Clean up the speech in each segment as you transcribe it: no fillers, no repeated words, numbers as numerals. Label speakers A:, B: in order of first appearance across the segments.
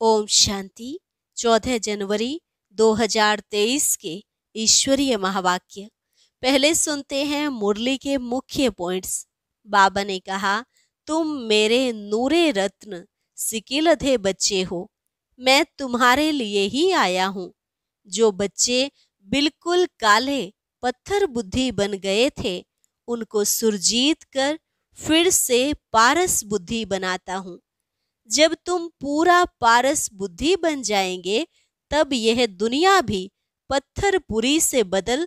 A: ओम शांति। 14 जनवरी 2023 के ईश्वरीय महावाक्य। पहले सुनते हैं मुरली के मुख्य पॉइंट्स। बाबा ने कहा, तुम मेरे नूरे रत्न सिकिलधे बच्चे हो, मैं तुम्हारे लिए ही आया हूँ। जो बच्चे बिल्कुल काले पत्थर बुद्धि बन गए थे, उनको सुरजीत कर फिर से पारस बुद्धि बनाता हूँ। जब तुम पूरा पारस बुद्धि बन जाएंगे, तब यह दुनिया भी पत्थरपुरी से बदल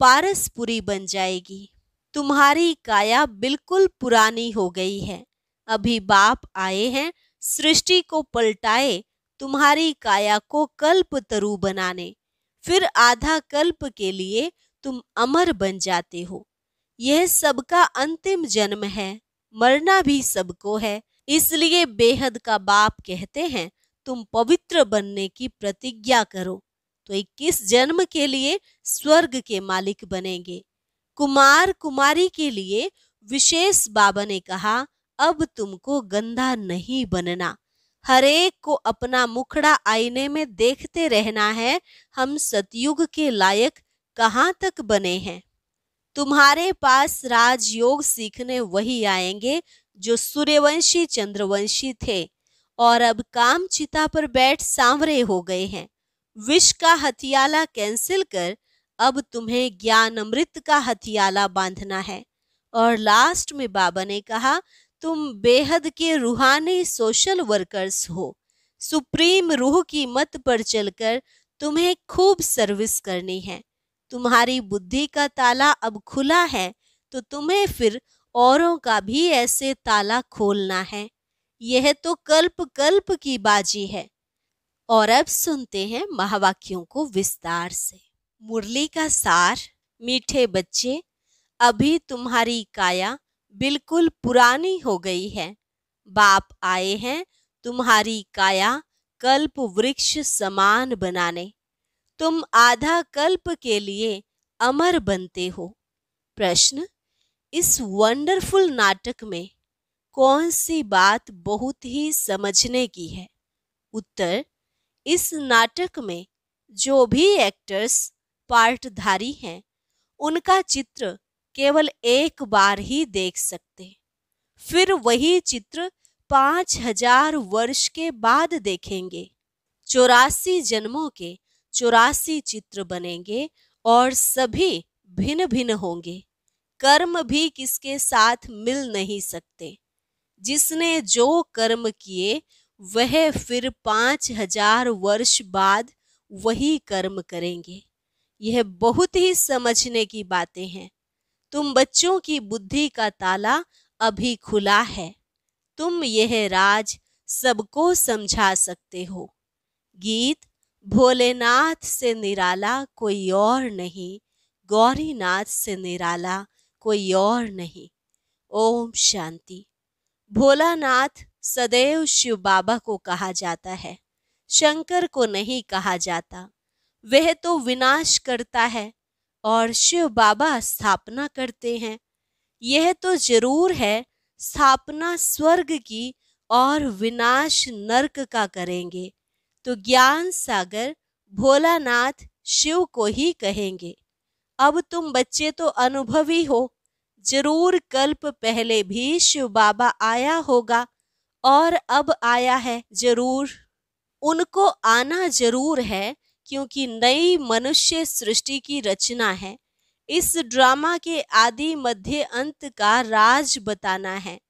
A: पारसपुरी बन जाएगी। तुम्हारी काया बिल्कुल पुरानी हो गई है। अभी बाप आए हैं सृष्टि को पलटाए, तुम्हारी काया को कल्प तरु बनाने। फिर आधा कल्प के लिए तुम अमर बन जाते हो। यह सबका अंतिम जन्म है, मरना भी सबको है। इसलिए बेहद का बाप कहते हैं, तुम पवित्र बनने की प्रतिज्ञा करो, तो 21 जन्म के लिए स्वर्ग के मालिक बनेंगे। कुमार कुमारी के लिए विशेष बाबा ने कहा, अब तुमको गंदा नहीं बनना। हरेक को अपना मुखड़ा आईने में देखते रहना है, हम सतयुग के लायक कहाँ तक बने हैं। तुम्हारे पास राजयोग सीखने वही आएंगे जो सूर्यवंशी चंद्रवंशी थे और अब काम चिता पर बैठ सांवरे हो गए हैं। विष का हथियाला कैंसिल कर अब तुम्हें ज्ञान अमृत का हथियाला बांधना है। और लास्ट में बाबा ने कहा, तुम बेहद के रूहानी सोशल वर्कर्स हो। सुप्रीम रूह की मत पर चलकर तुम्हें खूब सर्विस करनी है। तुम्हारी बुद्धि का ताला अब खुला है, तो तुम्हें फिर औरों का भी ऐसे ताला खोलना है। यह तो कल्प कल्प की बाजी है। और अब सुनते हैं महावाक्यों को विस्तार से। मुरली का सार। मीठे बच्चे, अभी तुम्हारी काया बिल्कुल पुरानी हो गई है। बाप आए हैं तुम्हारी काया कल्प वृक्ष समान बनाने। तुम आधा कल्प के लिए अमर बनते हो। प्रश्न, इस वंडरफुल नाटक में कौन सी बात बहुत ही समझने की है? उत्तर, इस नाटक में जो भी एक्टर्स पार्टधारी हैं, उनका चित्र केवल एक बार ही देख सकते, फिर वही चित्र 5000 वर्ष के बाद देखेंगे। 84 जन्मों के 84 चित्र बनेंगे और सभी भिन्न भिन्न होंगे। कर्म भी किसके साथ मिल नहीं सकते। जिसने जो कर्म किए वह फिर 5000 वर्ष बाद वही कर्म करेंगे। यह बहुत ही समझने की बातें हैं। तुम बच्चों की बुद्धि का ताला अभी खुला है। तुम यह राज सबको समझा सकते हो। गीत, भोलेनाथ से निराला कोई और नहीं, गौरीनाथ से निराला कोई और नहीं। ओम शांति। भोलानाथ सदैव शिव बाबा को कहा जाता है, शंकर को नहीं कहा जाता। वह तो विनाश करता है और शिव बाबा स्थापना करते हैं। यह तो जरूर है, स्थापना स्वर्ग की और विनाश नरक का करेंगे। तो ज्ञान सागर भोलानाथ शिव को ही कहेंगे। अब तुम बच्चे तो अनुभवी हो, जरूर कल्प पहले भी शिव बाबा आया होगा और अब आया है जरूर। उनको आना जरूर है, क्योंकि नई मनुष्य सृष्टि की रचना है। इस ड्रामा के आदि मध्य अंत का राज बताना है,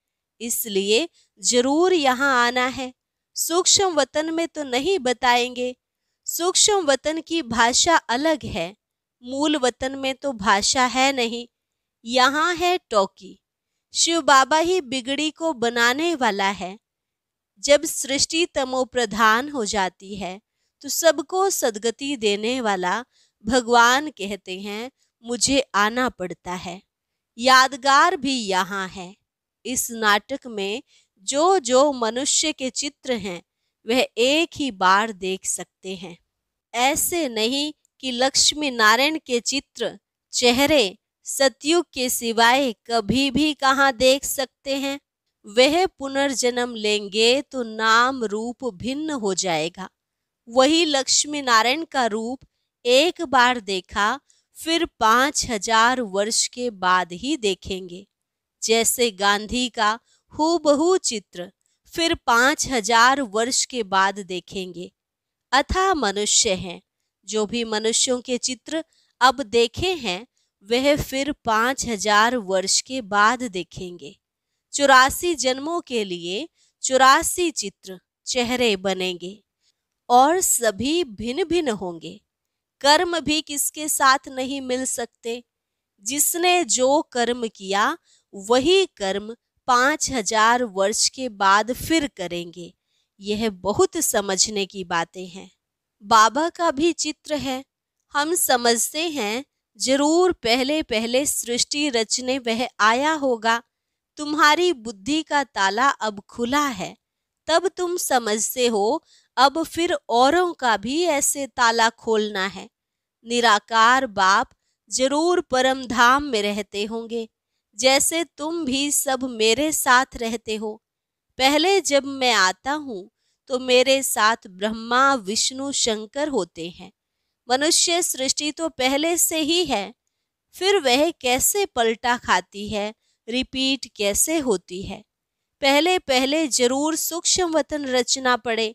A: इसलिए जरूर यहाँ आना है। सूक्ष्म वतन में तो नहीं बताएंगे। सूक्ष्म वतन की भाषा अलग है, मूल वतन में तो भाषा है नहीं। यहाँ है टॉकी। शिव बाबा ही बिगड़ी को बनाने वाला है। जब सृष्टि तमो प्रधान हो जाती है, तो सबको सद्गति देने वाला भगवान कहते हैं, मुझे आना पड़ता है। यादगार भी यहाँ है। इस नाटक में जो जो मनुष्य के चित्र हैं, वह एक ही बार देख सकते हैं। ऐसे नहीं कि लक्ष्मी नारायण के चित्र, चेहरे सतयुग के सिवाय कभी भी कहाँ देख सकते हैं। वह पुनर्जन्म लेंगे तो नाम रूप भिन्न हो जाएगा। वही लक्ष्मी नारायण का रूप एक बार देखा, फिर 5000 वर्ष के बाद ही देखेंगे। जैसे गांधी का हूबहू चित्र फिर 5000 वर्ष के बाद देखेंगे। अतः मनुष्य हैं, जो भी मनुष्यों के चित्र अब देखे हैं वह फिर 5000 वर्ष के बाद देखेंगे। 84 जन्मों के लिए 84 चित्र चेहरे बनेंगे और सभी भिन्न भिन्न होंगे। कर्म भी किसके साथ नहीं मिल सकते। जिसने जो कर्म किया वही कर्म 5000 वर्ष के बाद फिर करेंगे। यह बहुत समझने की बातें हैं। बाबा का भी चित्र है। हम समझते हैं जरूर पहले पहले सृष्टि रचने वह आया होगा। तुम्हारी बुद्धि का ताला अब खुला है, तब तुम समझते हो अब फिर औरों का भी ऐसे ताला खोलना है। निराकार बाप जरूर परम धाम में रहते होंगे, जैसे तुम भी सब मेरे साथ रहते हो। पहले जब मैं आता हूँ तो मेरे साथ ब्रह्मा विष्णु शंकर होते हैं। मनुष्य सृष्टि तो पहले से ही है, फिर वह कैसे पलटा खाती है, रिपीट कैसे होती है। पहले पहले जरूर सूक्ष्म वतन रचना पड़े,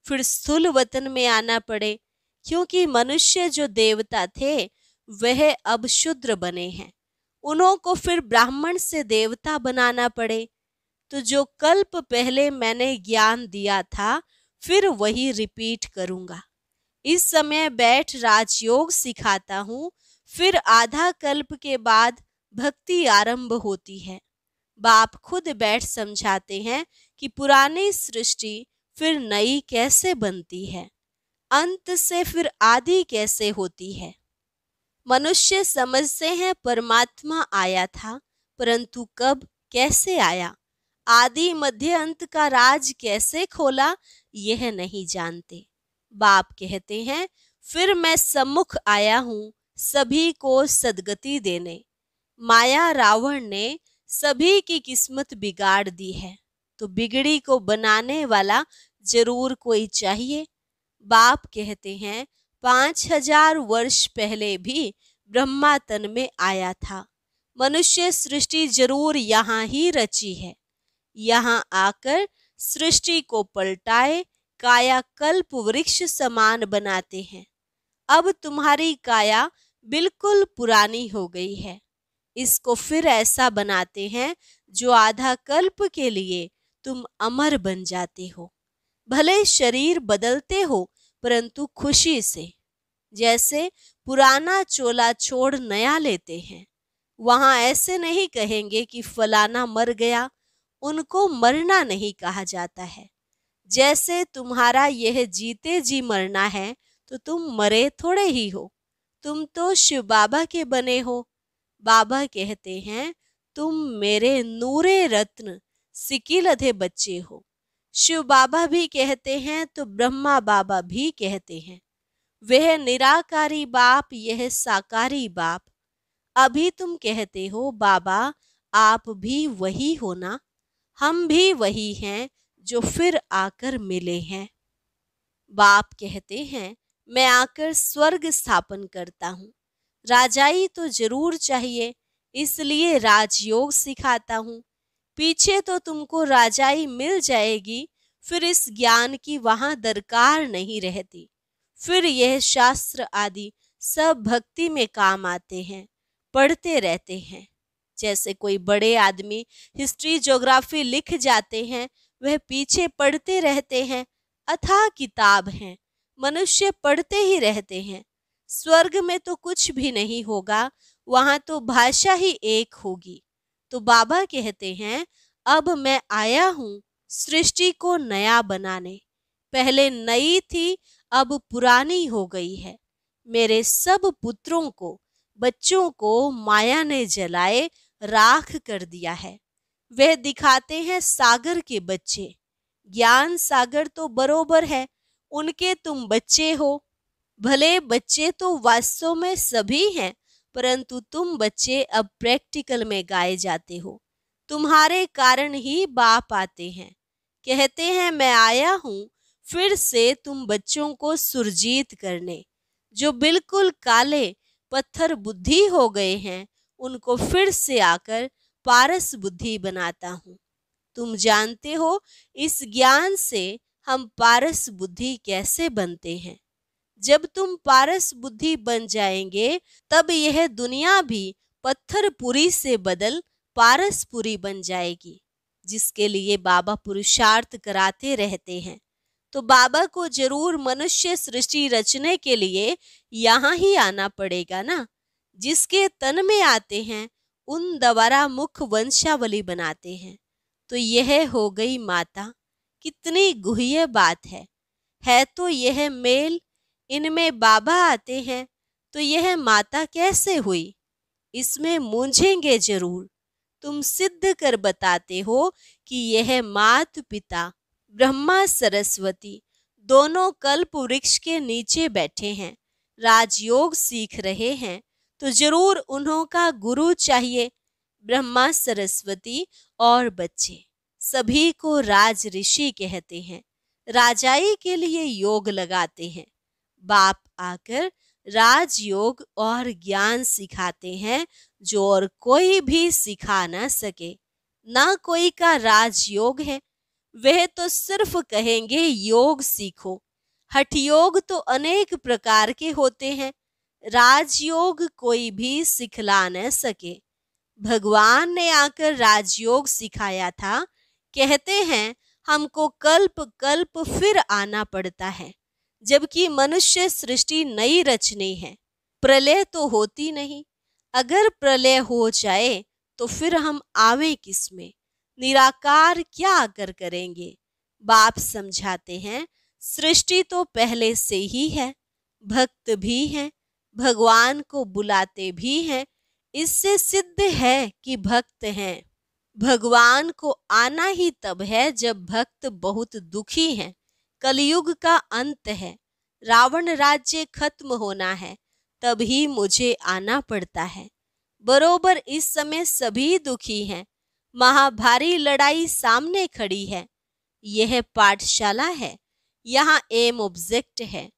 A: फिर स्थूल वतन में आना पड़े, क्योंकि मनुष्य जो देवता थे वह अब शूद्र बने हैं। उन्हों को फिर ब्राह्मण से देवता बनाना पड़े। तो जो कल्प पहले मैंने ज्ञान दिया था फिर वही रिपीट करूंगा। इस समय बैठ राजयोग सिखाता हूँ, फिर आधा कल्प के बाद भक्ति आरंभ होती है। बाप खुद बैठ समझाते हैं कि पुरानी सृष्टि फिर नई कैसे बनती है, अंत से फिर आदि कैसे होती है। मनुष्य समझते हैं परमात्मा आया था, परंतु कब कैसे आया, आदि मध्य अंत का राज कैसे खोला, यह नहीं जानते। बाप कहते हैं फिर मैं सम्मुख आया हूँ सभी को सद्गति देने। माया रावण ने सभी की किस्मत बिगाड़ दी है, तो बिगड़ी को बनाने वाला जरूर कोई चाहिए। बाप कहते हैं 5000 वर्ष पहले भी ब्रह्मा तन में आया था। मनुष्य सृष्टि जरूर यहाँ ही रची है। यहाँ आकर सृष्टि को पलटाए काया कल्प वृक्ष समान बनाते हैं। अब तुम्हारी काया बिल्कुल पुरानी हो गई है। इसको फिर ऐसा बनाते हैं जो आधा कल्प के लिए तुम अमर बन जाते हो। भले शरीर बदलते हो परंतु खुशी से। जैसे पुराना चोला छोड़ नया लेते हैं, वहां ऐसे नहीं कहेंगे कि फलाना मर गया, उनको मरना नहीं कहा जाता है। जैसे तुम्हारा यह जीते जी मरना है तो तुम मरे थोड़े ही हो, तुम तो शिव बाबा के बने हो। बाबा कहते हैं तुम मेरे नूरे रत्न सिकिलधे बच्चे हो। शिव बाबा भी कहते हैं तो ब्रह्मा बाबा भी कहते हैं। वह निराकारी बाप, यह साकारी बाप। अभी तुम कहते हो बाबा आप भी वही हो ना, हम भी वही हैं जो फिर आकर मिले हैं। बाप कहते हैं मैं आकर स्वर्ग स्थापन करता हूँ। राजाई तो जरूर चाहिए, इसलिए राजयोग सिखाता हूँ। पीछे तो तुमको राजाई मिल जाएगी, फिर इस ज्ञान की वहां दरकार नहीं रहती। फिर यह शास्त्र आदि सब भक्ति में काम आते हैं, पढ़ते रहते हैं। जैसे कोई बड़े आदमी हिस्ट्री ज्योग्राफी लिख जाते हैं, वह पीछे पढ़ते रहते हैं। अथाह किताब हैं, मनुष्य पढ़ते ही रहते हैं। स्वर्ग में तो कुछ भी नहीं होगा, वहां तो भाषा ही एक होगी। तो बाबा कहते हैं अब मैं आया हूँ सृष्टि को नया बनाने। पहले नई थी, अब पुरानी हो गई है। मेरे सब पुत्रों को, बच्चों को माया ने जलाए राख कर दिया है। वे दिखाते हैं सागर के बच्चे। ज्ञान सागर तो बरोबर है, उनके तुम बच्चे हो। भले बच्चे तो वास्तव में सभी हैं, परंतु तुम बच्चे अब प्रैक्टिकल में गाए जाते हो। तुम्हारे कारण ही बाप आते हैं। कहते हैं मैं आया हूँ फिर से तुम बच्चों को सुरजीत करने। जो बिल्कुल काले पत्थर बुद्धि हो गए हैं उनको फिर से आकर पारस बुद्धि बनाता हूँ। तुम जानते हो इस ज्ञान से हम पारस बुद्धि कैसे बनते हैं। जब तुम पारस बुद्धि बन जाएंगे तब यह दुनिया भी पत्थरपुरी से बदल पारसपुरी बन जाएगी, जिसके लिए बाबा पुरुषार्थ कराते रहते हैं। तो बाबा को जरूर मनुष्य सृष्टि रचने के लिए यहाँ ही आना पड़ेगा ना। जिसके तन में आते हैं उन द्वारा मुख वंशावली बनाते हैं। तो यह हो गई माता। कितनी गुह्य बात है तो यह मेल। इनमें बाबा आते हैं तो यह माता कैसे हुई, इसमें मूंझेंगे जरूर। तुम सिद्ध कर बताते हो कि यह मात पिता ब्रह्मा सरस्वती दोनों कल्प वृक्ष के नीचे बैठे हैं, राजयोग सीख रहे हैं। तो जरूर उन्हों का गुरु चाहिए। ब्रह्मा सरस्वती और बच्चे सभी को राज ऋषि कहते हैं। राजाई के लिए योग लगाते हैं। बाप आकर राजयोग और ज्ञान सिखाते हैं जो और कोई भी सिखा न सके। ना कोई का राजयोग है, वह तो सिर्फ कहेंगे योग सीखो। हठ योग तो अनेक प्रकार के होते हैं, राजयोग कोई भी सिखला न सके। भगवान ने आकर राजयोग सिखाया था। कहते हैं हमको कल्प कल्प फिर आना पड़ता है, जबकि मनुष्य सृष्टि नई रचनी है। प्रलय तो होती नहीं। अगर प्रलय हो जाए तो फिर हम आवे किसमें, निराकार क्या आकर करेंगे। बाप समझाते हैं सृष्टि तो पहले से ही है, भक्त भी हैं, भगवान को बुलाते भी हैं। इससे सिद्ध है कि भक्त हैं। भगवान को आना ही तब है जब भक्त बहुत दुखी हैं। कलयुग का अंत है, रावण राज्य खत्म होना है, तभी मुझे आना पड़ता है। बरोबर इस समय सभी दुखी हैं। महाभारी लड़ाई सामने खड़ी है। यह पाठशाला है, यहाँ एम ऑब्जेक्ट है।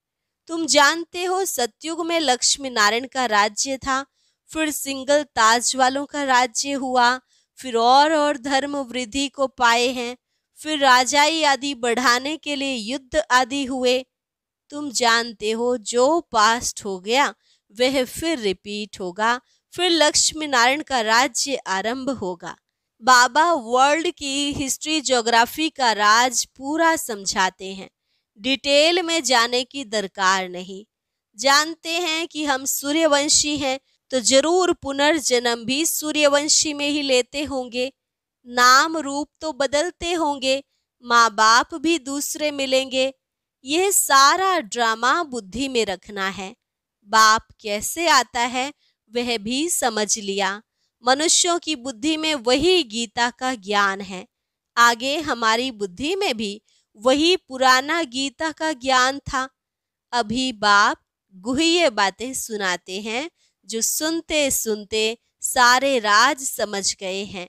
A: तुम जानते हो सतयुग में लक्ष्मी नारायण का राज्य था, फिर सिंगल ताज वालों का राज्य हुआ, फिर और धर्म वृद्धि को पाए हैं, फिर राजाई आदि बढ़ाने के लिए युद्ध आदि हुए। तुम जानते हो जो पास्ट हो गया वह फिर रिपीट होगा, फिर लक्ष्मी नारायण का राज्य आरंभ होगा। बाबा वर्ल्ड की हिस्ट्री ज्योग्राफी का राज पूरा समझाते हैं। डिटेल में जाने की दरकार नहीं। जानते हैं कि हम सूर्यवंशी हैं तो जरूर पुनर्जन्म भी सूर्यवंशी में ही लेते होंगे। नाम रूप तो बदलते होंगे, माँ बाप भी दूसरे मिलेंगे। यह सारा ड्रामा बुद्धि में रखना है। बाप कैसे आता है वह भी समझ लिया। मनुष्यों की बुद्धि में वही गीता का ज्ञान है, आगे हमारी बुद्धि में भी वही पुराना गीता का ज्ञान था। अभी बाप गुह्य बातें सुनाते हैं जो सुनते सुनते सारे राज समझ गए हैं।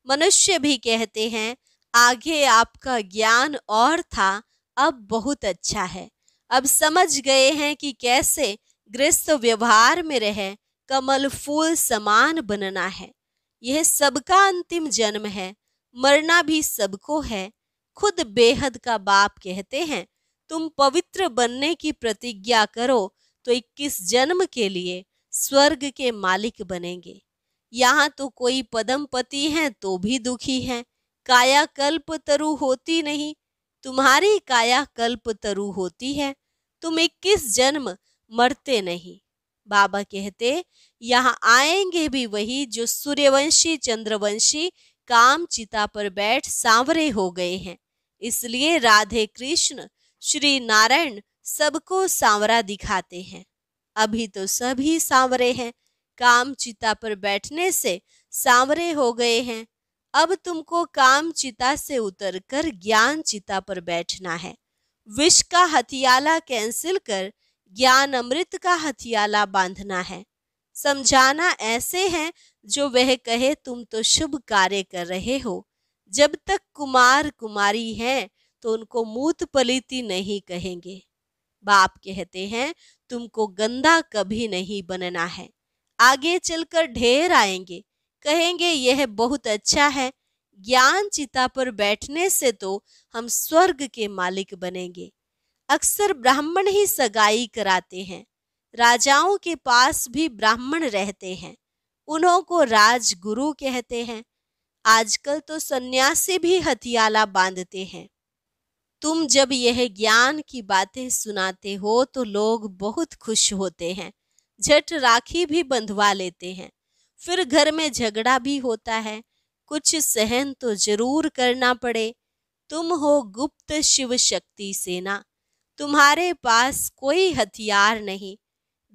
A: मनुष्य भी कहते हैं आगे आपका ज्ञान और था, अब बहुत अच्छा है। अब समझ गए हैं कि कैसे गृहस्थ व्यवहार में रहे कमल फूल समान बनना है। यह सबका अंतिम जन्म है, मरना भी सबको है। खुद बेहद का बाप कहते हैं तुम पवित्र बनने की प्रतिज्ञा करो तो 21 जन्म के लिए स्वर्ग के मालिक बनेंगे। यहाँ तो कोई पदमपति हैं तो भी दुखी हैं। काया कल्प तरु होती नहीं, तुम्हारी काया कल्प तरु होती है। तुम 21 जन्म मरते नहीं। बाबा कहते यहाँ आएंगे भी वही जो सूर्यवंशी चंद्रवंशी काम चिता पर बैठ सांवरे हो गए हैं। इसलिए राधे कृष्ण श्री नारायण सबको सांवरा दिखाते हैं। अभी तो सभी सांवरे हैं, काम चिता पर बैठने से सांवरे हो गए हैं। अब तुमको काम चिता से उतरकर ज्ञान चिता पर बैठना है। विष का हथियाला कैंसिल कर ज्ञान अमृत का हथियाला बांधना है। समझाना ऐसे है जो वह कहे तुम तो शुभ कार्य कर रहे हो। जब तक कुमार कुमारी हैं तो उनको मूत पलीती नहीं कहेंगे। बाप कहते हैं तुमको गंदा कभी नहीं बनना है। आगे चलकर ढेर आएंगे, कहेंगे यह बहुत अच्छा है। ज्ञान चिता पर बैठने से तो हम स्वर्ग के मालिक बनेंगे। अक्सर ब्राह्मण ही सगाई कराते हैं। राजाओं के पास भी ब्राह्मण रहते हैं, उन्हों को राजगुरु कहते हैं। आजकल तो सन्यासी भी हथियाला बांधते हैं। तुम जब यह ज्ञान की बातें सुनाते हो तो लोग बहुत खुश होते हैं, झट राखी भी बंधवा लेते हैं। फिर घर में झगड़ा भी होता है, कुछ सहन तो जरूर करना पड़े। तुम हो गुप्त शिव शक्ति सेना, तुम्हारे पास कोई हथियार नहीं।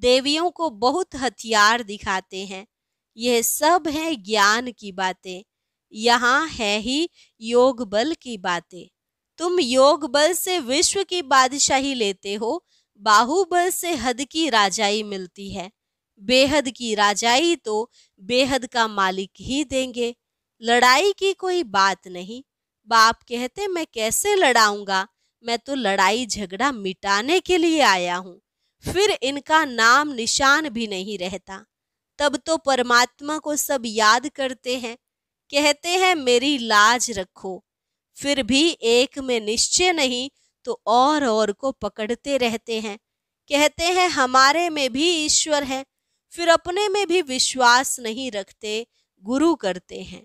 A: देवियों को बहुत हथियार दिखाते हैं। यह सब है ज्ञान की बातें, यहाँ है ही योग बल की बातें। तुम योग बल से विश्व की बादशाही लेते हो, बाहुबल से हद की राजाई मिलती है। बेहद की राजाई तो बेहद का मालिक ही देंगे। लड़ाई की कोई बात नहीं। बाप कहते मैं कैसे लड़ाऊंगा, मैं तो लड़ाई झगड़ा मिटाने के लिए आया हूं। फिर इनका नाम निशान भी नहीं रहता। तब तो परमात्मा को सब याद करते हैं, कहते हैं मेरी लाज रखो। फिर भी एक में निश्चय नहीं तो और को पकड़ते रहते हैं। कहते हैं हमारे में भी ईश्वर है, फिर अपने में भी विश्वास नहीं रखते, गुरु करते हैं।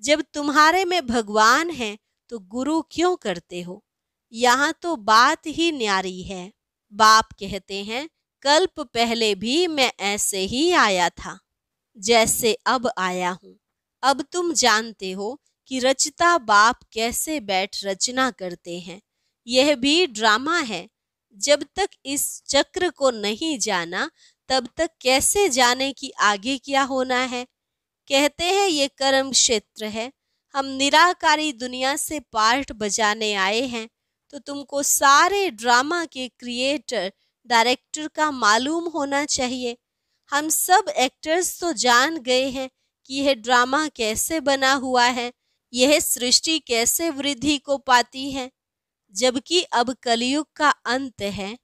A: जब तुम्हारे में भगवान है तो गुरु क्यों करते हो? यहाँ तो बात ही न्यारी है। बाप कहते हैं कल्प पहले भी मैं ऐसे ही आया था जैसे अब आया हूँ। अब तुम जानते हो कि रचता बाप कैसे बैठ रचना करते हैं। यह भी ड्रामा है। जब तक इस चक्र को नहीं जाना तब तक कैसे जाने कि आगे क्या होना है। कहते हैं ये कर्म क्षेत्र है, हम निराकारी दुनिया से पार्ट बजाने आए हैं। तो तुमको सारे ड्रामा के क्रिएटर डायरेक्टर का मालूम होना चाहिए। हम सब एक्टर्स तो जान गए हैं कि यह ड्रामा कैसे बना हुआ है, यह सृष्टि कैसे वृद्धि को पाती है। जबकि अब कलयुग का अंत है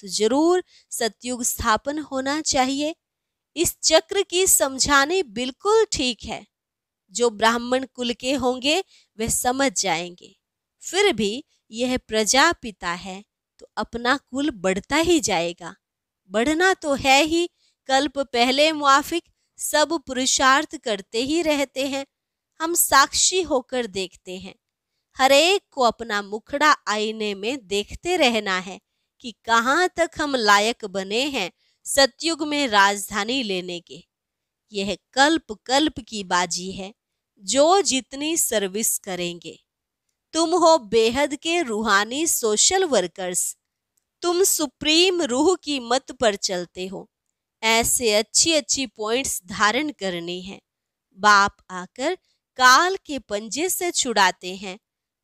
A: तो जरूर सतयुग स्थापन होना चाहिए। इस चक्र की समझानी बिल्कुल ठीक है। जो ब्राह्मण कुल के होंगे वे समझ जाएंगे। फिर भी यह प्रजापिता है तो अपना कुल बढ़ता ही जाएगा। बढ़ना तो है ही। कल्प पहले मुआफिक सब पुरुषार्थ करते ही रहते हैं। हम साक्षी होकर देखते हैं। हर एक को अपना मुखड़ा आईने में देखते रहना है कि कहाँ तक हम लायक बने हैं सतयुग में राजधानी लेने के। यह कल्प कल्प की बाजी है, जो जितनी सर्विस करेंगे। तुम हो बेहद के रूहानी सोशल वर्कर्स। तुम सुप्रीम रूह की मत पर चलते हो। ऐसे अच्छी अच्छी पॉइंट्स धारण करनी है। बाप आकर काल के पंजे से छुड़ाते हैं।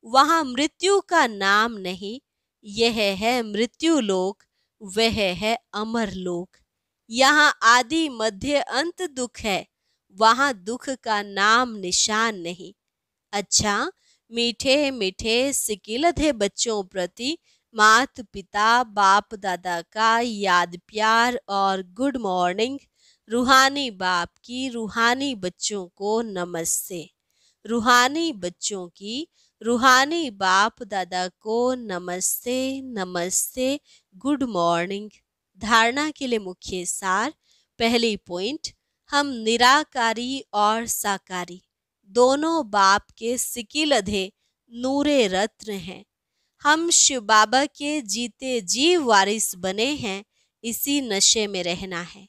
A: वहां मृत्यु का नाम नहीं। यह है मृत्यु लोक, वह है अमर लोक। यहाँ आदि मध्य अंत दुख है, वहां दुख का नाम निशान नहीं। अच्छा, मीठे मीठे सिकिलधे बच्चों प्रति मात पिता बाप दादा का याद प्यार और गुड मॉर्निंग। रूहानी बाप की रूहानी बच्चों को नमस्ते। रूहानी बच्चों की रूहानी बाप दादा को नमस्ते नमस्ते, गुड मॉर्निंग। धारणा के लिए मुख्य सार। पहली पॉइंट, हम निराकारी और साकारी दोनों बाप के सिकिलधे नूरे रत्न हैं। हम शिव बाबा के जीते जी वारिस बने हैं, इसी नशे में रहना है।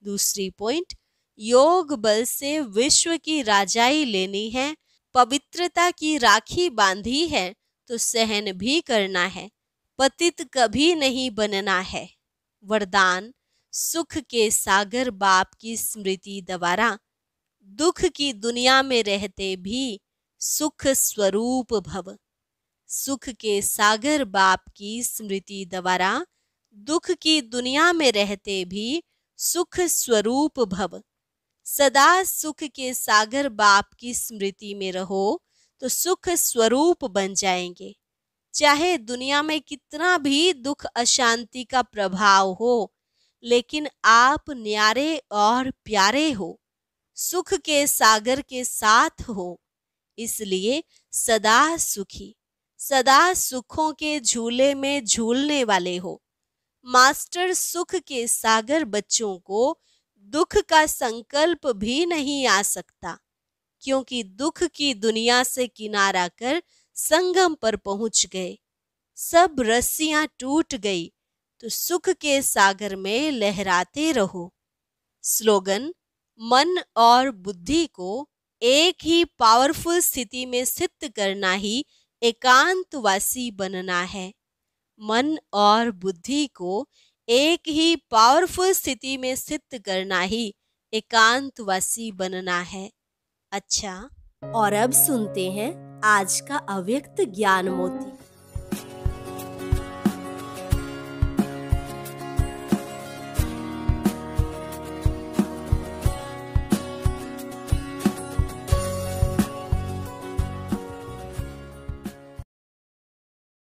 A: दूसरी पॉइंट, योग बल से विश्व की राजाई लेनी है। पवित्रता की राखी बांधी है तो सहन भी करना है, पतित कभी नहीं बनना है। वरदान, सुख के सागर बाप की स्मृति द्वारा दुख की दुनिया में रहते भी सुख स्वरूप भव। सुख के सागर बाप की स्मृति द्वारा दुख की दुनिया में रहते भी सुख स्वरूप भव। सदा सुख के सागर बाप की स्मृति में रहो तो सुख स्वरूप बन जाएंगे। चाहे दुनिया में कितना भी दुख अशांति का प्रभाव हो, लेकिन आप न्यारे और प्यारे हो, सुख के सागर के साथ हो, इसलिए सदा सुखी, सदा सुखों के झूले में झूलने वाले हो। मास्टर सुख के सागर बच्चों को दुख का संकल्प भी नहीं आ सकता, क्योंकि दुख की दुनिया से किनारा कर संगम पर पहुंच गए। सब रस्सियां टूट गई तो सुख के सागर में लहराते रहो। स्लोगन: मन और बुद्धि को एक ही पावरफुल स्थिति में स्थित करना ही एकांतवासी बनना है। मन और बुद्धि को एक ही पावरफुल स्थिति में स्थित करना ही एकांतवासी बनना है। अच्छा, और अब सुनते हैं आज का अव्यक्त ज्ञान मोती।